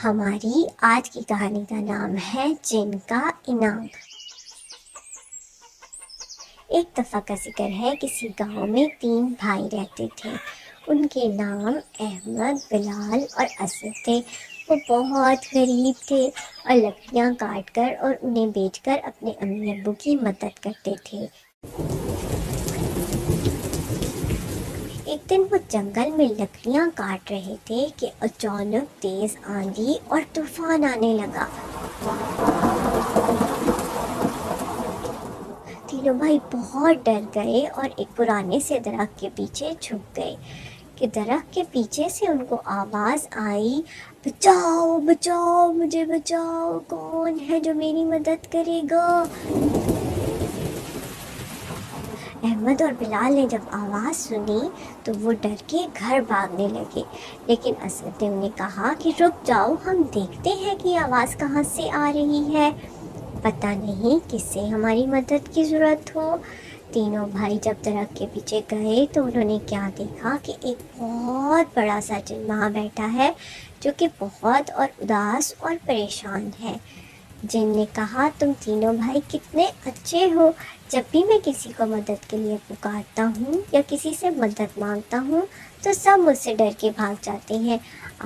ہماری آج کی کہانی کا نام ہے جن کا انعام۔ ایک دفعہ کا ذکر ہے، کسی گاؤں میں 3 بھائی رہتے تھے۔ ان کے نام احمد، بلال اور اسد تھے۔ وہ بہت غریب تھے اور لکڑیاں کاٹ کر اور انہیں بیچ کر اپنے امی ابو کی مدد کرتے تھے۔ ایک دن وہ جنگل میں لکڑیاں کاٹ رہے تھے کہ اچانک تیز آندھی اور طوفان آنے لگا۔ تینوں بھائی بہت ڈر گئے اور ایک پرانے سے درخت کے پیچھے چھپ گئے کہ درخت کے پیچھے سے ان کو آواز آئی، بچاؤ بچاؤ مجھے بچاؤ، کون ہے جو میری مدد کرے گا؟ احمد اور بلال نے جب آواز سنی تو وہ ڈر کے گھر بھاگنے لگے، لیکن اسد نے انہیں کہا کہ رک جاؤ، ہم دیکھتے ہیں کہ آواز کہاں سے آ رہی ہے، پتہ نہیں کس سے ہماری مدد کی ضرورت ہو۔ تینوں بھائی جب درخت کے پیچھے گئے تو انہوں نے کیا دیکھا کہ ایک بہت بڑا سا جن وہاں بیٹھا ہے، جو کہ بہت اور اداس اور پریشان ہے۔ جن نے کہا، تم تینوں بھائی کتنے اچھے ہو، جب بھی میں کسی کو مدد کے لیے پکارتا ہوں یا کسی سے مدد مانگتا ہوں تو سب مجھ سے ڈر کے بھاگ جاتے ہیں،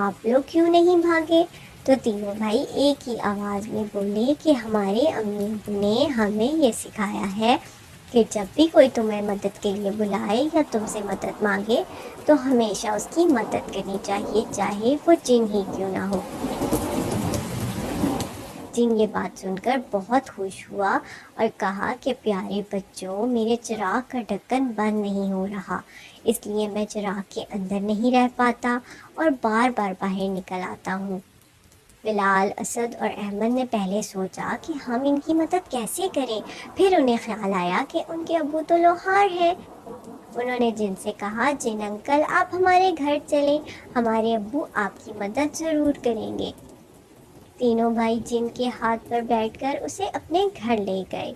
آپ لوگ کیوں نہیں بھاگے؟ تو تینوں بھائی ایک ہی آواز میں بولے کہ ہمارے امی ابو نے ہمیں یہ سکھایا ہے کہ جب بھی کوئی تمہیں مدد کے لیے بلائے یا تم سے مدد مانگے تو ہمیشہ اس کی مدد کرنی چاہیے، چاہے وہ جن ہی کیوں نہ ہو۔ جن یہ بات سن کر بہت خوش ہوا اور کہا کہ پیارے بچوں، میرے چراغ کا ڈھکن بند نہیں ہو رہا، اس لیے میں چراغ کے اندر نہیں رہ پاتا اور بار بار باہر نکل آتا ہوں۔ بلال، اسد اور احمد نے پہلے سوچا کہ ہم ان کی مدد کیسے کریں، پھر انہیں خیال آیا کہ ان کے ابو تو لوہار ہیں۔ انہوں نے جن سے کہا، جن انکل آپ ہمارے گھر چلیں، ہمارے ابو آپ کی مدد ضرور کریں گے۔ تینوں بھائی جن کے ہاتھ پر بیٹھ کر اسے اپنے گھر لے گئے۔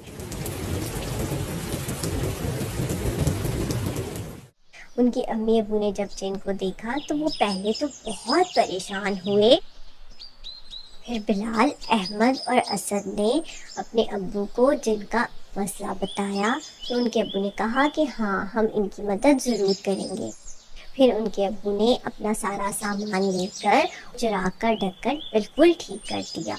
ان کی امی ابو نے جب جن کو دیکھا تو وہ پہلے تو بہت پریشان ہوئے، پھر بلال، احمد اور اسد نے اپنے ابو کو جن کا مسئلہ بتایا تو ان کے ابو نے کہا کہ ہاں، ہم ان کی مدد ضرور کریں گے۔ پھر ان کے ابو نے اپنا سارا سامان لے کر چراغ کا ڈھکن بالکل ٹھیک کر دیا۔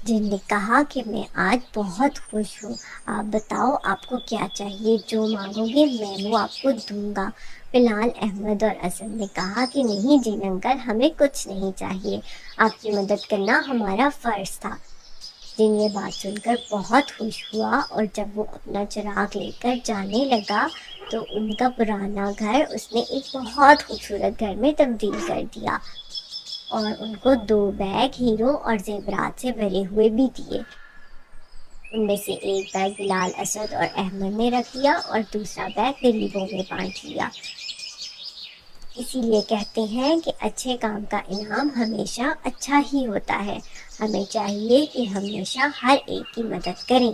جن نے کہا کہ میں آج بہت خوش ہوں، آپ بتاؤ آپ کو کیا چاہیے، جو مانگو گے میں وہ آپ کو دوں گا۔ بلال، احمد اور اسد نے کہا کہ نہیں جن انکل، ہمیں کچھ نہیں چاہیے، آپ کی مدد کرنا ہمارا فرض تھا۔ جن یہ بات سن کر بہت خوش ہوا اور جب وہ اپنا چراغ لے کر جانے لگا تو ان کا پرانا گھر اس نے ایک بہت خوبصورت گھر میں تبدیل کر دیا اور ان کو 2 بیگ ہیروں اور زیورات سے بھرے ہوئے بھی دیے۔ ان میں سے ایک بیگ بلال، اسد اور احمد نے رکھ لیا اور دوسرا بیگ غریبوں میں بانٹ لیا۔ اسی لیے کہتے ہیں کہ اچھے کام کا انعام ہمیشہ اچھا ہی ہوتا ہے، ہمیں چاہیے کہ ہمیشہ ہر ایک کی مدد کریں۔